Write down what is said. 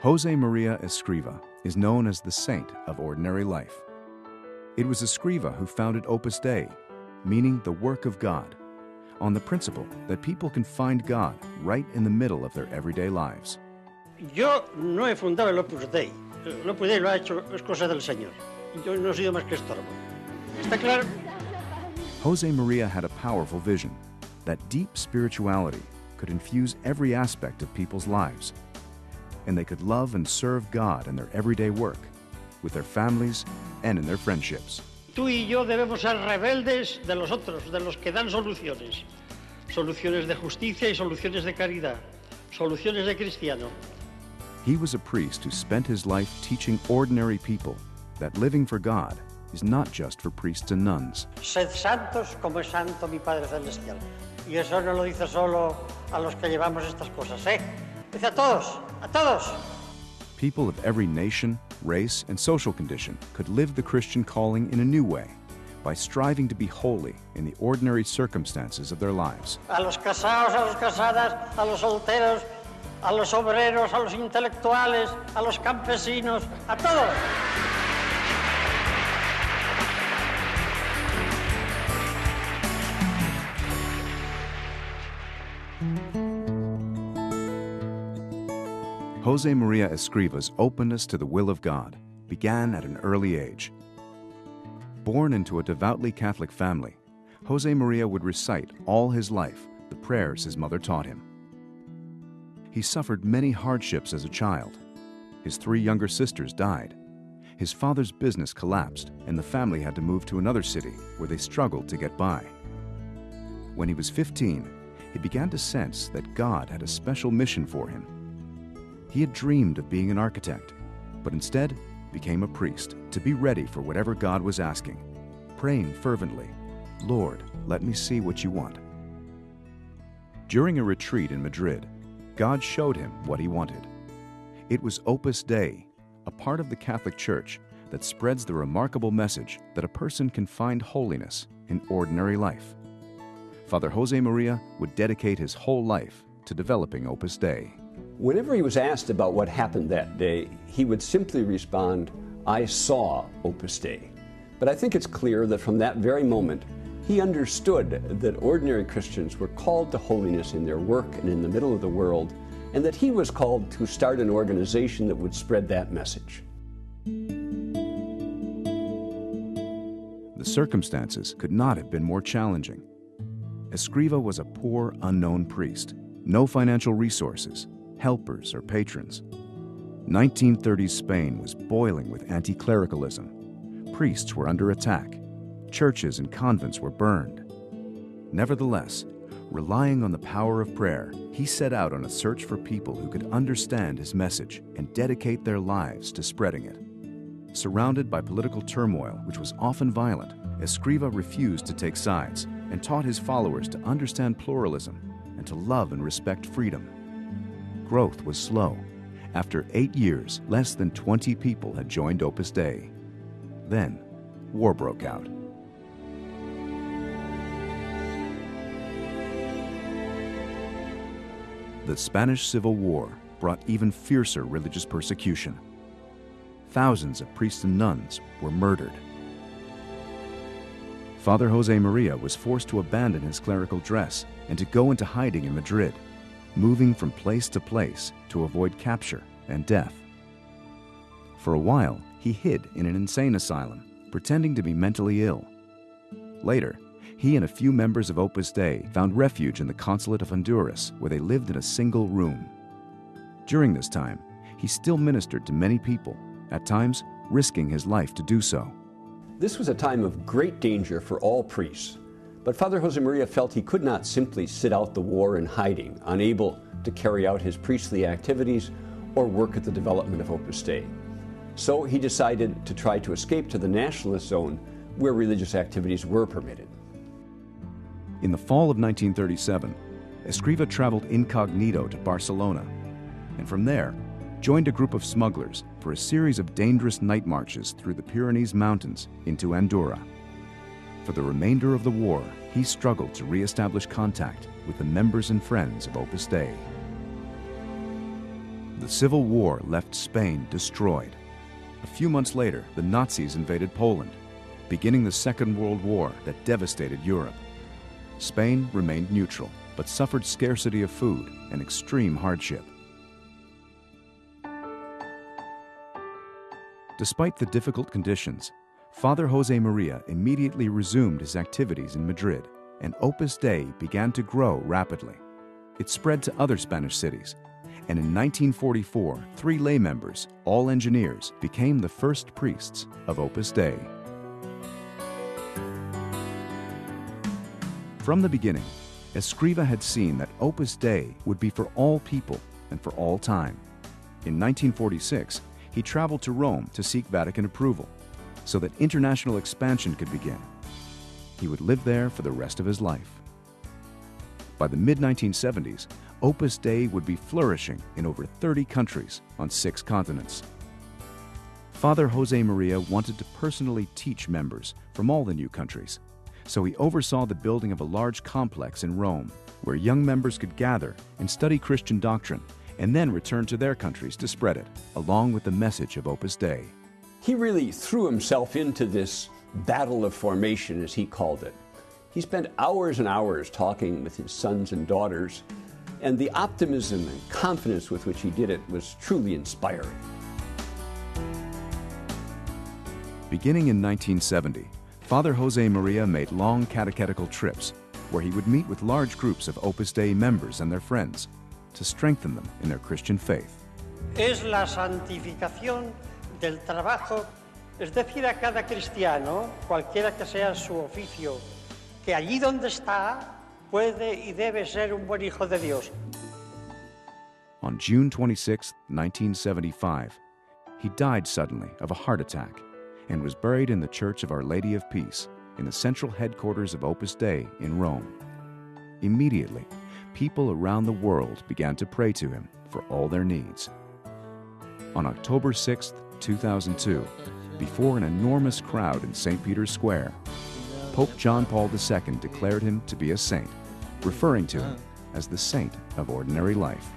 Josemaria Escriva is known as the saint of ordinary life. It was Escriva who founded Opus Dei, meaning the work of God, on the principle that people can find God right in the middle of their everyday lives. Yo no he fundado el Opus Dei. El Opus Dei lo ha hecho, es cosa del Señor. Yo no he sido más que estorbo. ¿Está claro? Josemaria had a powerful vision that deep spirituality could infuse every aspect of people's lives, and they could love and serve God in their everyday work, with their families and in their friendships. Tú y yo debemos ser rebeldes de los otros, de los que dan soluciones. Soluciones de justicia y soluciones de caridad. Soluciones de cristiano. He was a priest who spent his life teaching ordinary people that living for God is not just for priests and nuns. Sed santos como es santo mi Padre Celestial. Y eso no lo dice solo a los que llevamos estas cosas, ¿eh? Dice a todos, a todos. People of every nation, race, and social condition could live the Christian calling in a new way by striving to be holy in the ordinary circumstances of their lives. A los casados, a las casadas, a los solteros, a los obreros, a los intelectuales, a los campesinos, a todos. Josemaria Escriva's openness to the will of God began at an early age. Born into a devoutly Catholic family, Josemaria would recite all his life the prayers his mother taught him. He suffered many hardships as a child. His 3 younger sisters died. His father's business collapsed, and the family had to move to another city where they struggled to get by. When he was 15, he began to sense that God had a special mission for him. He had dreamed of being an architect, but instead became a priest to be ready for whatever God was asking, praying fervently, "Lord, let me see what you want." During a retreat in Madrid, God showed him what he wanted. It was Opus Dei, a part of the Catholic Church that spreads the remarkable message that a person can find holiness in ordinary life. Father Josemaria would dedicate his whole life to developing Opus Dei. Whenever he was asked about what happened that day, he would simply respond, "I saw Opus Dei." But I think it's clear that from that very moment, he understood that ordinary Christians were called to holiness in their work and in the middle of the world, and that he was called to start an organization that would spread that message. The circumstances could not have been more challenging. Escriva was a poor, unknown priest, no financial resources, helpers, or patrons. 1930s Spain was boiling with anti-clericalism. Priests were under attack. Churches and convents were burned. Nevertheless, relying on the power of prayer, he set out on a search for people who could understand his message and dedicate their lives to spreading it. Surrounded by political turmoil, which was often violent, Escriva refused to take sides and taught his followers to understand pluralism and to love and respect freedom. Growth was slow. After 8 years, less than 20 people had joined Opus Dei. Then, war broke out. The Spanish Civil War brought even fiercer religious persecution. Thousands of priests and nuns were murdered. Father Josemaria was forced to abandon his clerical dress and to go into hiding in Madrid, moving from place to place to avoid capture and death. For a while, he hid in an insane asylum, pretending to be mentally ill. Later, he and a few members of Opus Dei found refuge in the consulate of Honduras, where they lived in a single room. During this time, he still ministered to many people, at times risking his life to do so. This was a time of great danger for all priests, but Father Josemaria felt he could not simply sit out the war in hiding, unable to carry out his priestly activities or work at the development of Opus Dei. So he decided to try to escape to the nationalist zone where religious activities were permitted. In the fall of 1937, Escriva traveled incognito to Barcelona, and from there, joined a group of smugglers for a series of dangerous night marches through the Pyrenees Mountains into Andorra. For the remainder of the war, he struggled to re-establish contact with the members and friends of Opus Dei. The Civil War left Spain destroyed. A few months later, the Nazis invaded Poland, beginning the Second World War that devastated Europe. Spain remained neutral, but suffered scarcity of food and extreme hardship. Despite the difficult conditions, Father Josemaria immediately resumed his activities in Madrid, and Opus Dei began to grow rapidly. It spread to other Spanish cities, and in 1944, 3 lay members, all engineers, became the first priests of Opus Dei. From the beginning, Escrivá had seen that Opus Dei would be for all people and for all time. In 1946, he traveled to Rome to seek Vatican approval so that international expansion could begin. He would live there for the rest of his life. By the mid-1970s, Opus Dei would be flourishing in over 30 countries on 6 continents. Father Josemaria wanted to personally teach members from all the new countries, so he oversaw the building of a large complex in Rome where young members could gather and study Christian doctrine and then return to their countries to spread it, along with the message of Opus Dei. He really threw himself into this battle of formation, as he called it. He spent hours and hours talking with his sons and daughters, and the optimism and confidence with which he did it was truly inspiring. Beginning in 1970, Father Josemaria made long catechetical trips where he would meet with large groups of Opus Dei members and their friends to strengthen them in their Christian faith. Es la santificación del trabajo, es decir, a cada cristiano, cualquiera que sea su oficio, que allí donde está puede y debe ser un buen hijo de Dios. On June 26, 1975, he died suddenly of a heart attack and was buried in the Church of Our Lady of Peace in the central headquarters of Opus Dei in Rome. Immediately, people around the world began to pray to him for all their needs. On October 6, 2002, before an enormous crowd in St. Peter's Square, Pope John Paul II declared him to be a saint, referring to him as the saint of ordinary life.